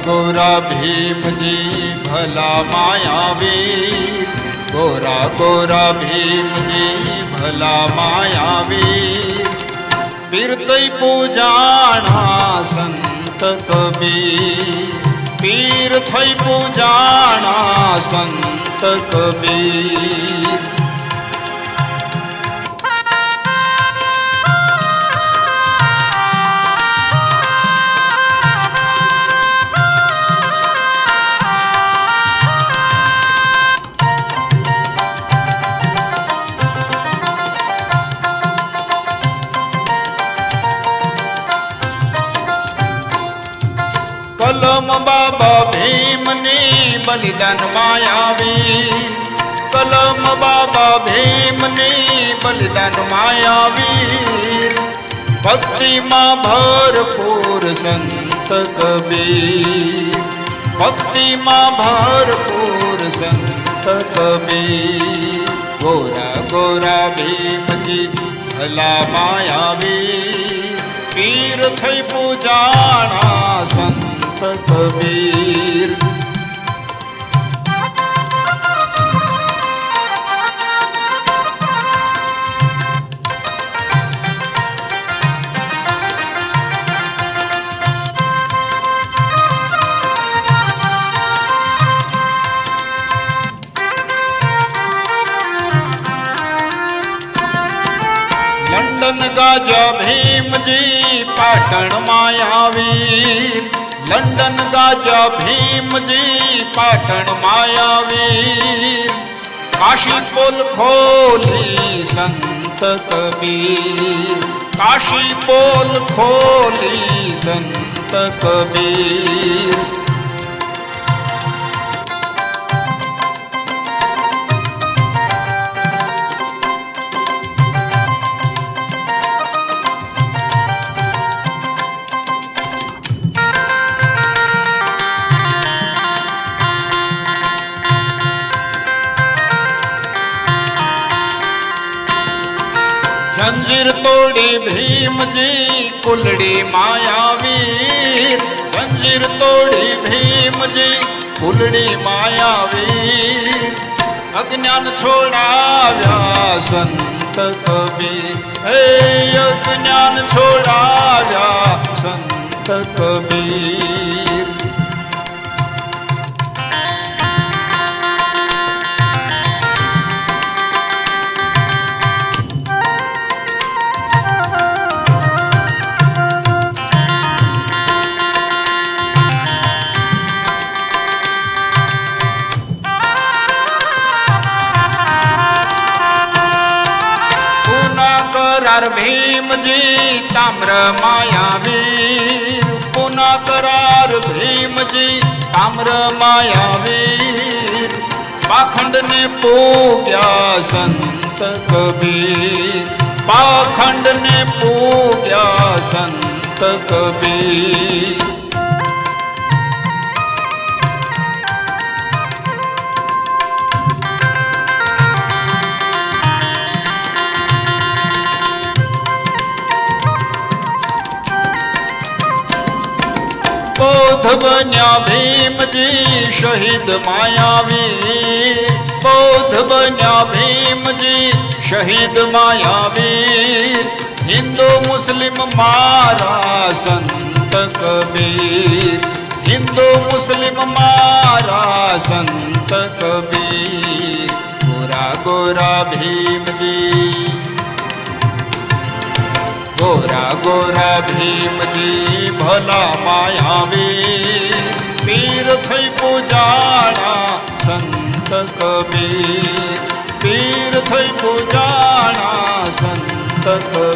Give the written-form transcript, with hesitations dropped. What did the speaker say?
गोरा भीम जी भला मायावीर, गोरा गोरा भीम जी भला मायावीर। पीर तई पूजाणा संत कबीर, पीर थई पूजाणा संत कबीर। कलम बाबा भीमनी बलिदान मायावीर, कलम बाबा भीमनी बलिदान मायावीर। भक्ति मां भरपूर संत कबीर, भक्ति मां भरपूर संत कबीर। गोरा गोरा भीम जी भला मायावीर, पीर थई पूजाणा संत Kabir. London Gaza Bhim ji Patan मायावीर, London Gaza Bhim ji Patan मायावीर। Kashi पोल खोली संत कबीर, काशी पोल खोली संत कबीर। जंजीर तोड़ी भीम जी कुलड़ी मायावीर, जंजीर तोड़ी भीम जी कुलड़ी मायावीर। अज्ञान छोड़ाव्या संत कबीर, हे अज्ञान छोड़ाव्या संत कबीर। भीम जी ताम्र मायावीर, पुनः करार भीम जी ताम्र मायावीर। पाखंड ने पूग्या संत कबीर, पाखंड ने पूग्या संत कबीर। बौद्ध बन्या भीम जी शहीद मायावीर, बौद्ध बन्या भीम जी शहीद मायावीर। हिंदू मुस्लिम मारा संत कबीर, हिंदू मुस्लिम मारा संत कबीर। गोरा गोरा भीम जी, गोरा गोरा भीम जी भला मायावीर। पीर थई पूजाणा संत कबीर, पीर थई पूजाणा संत कबीर।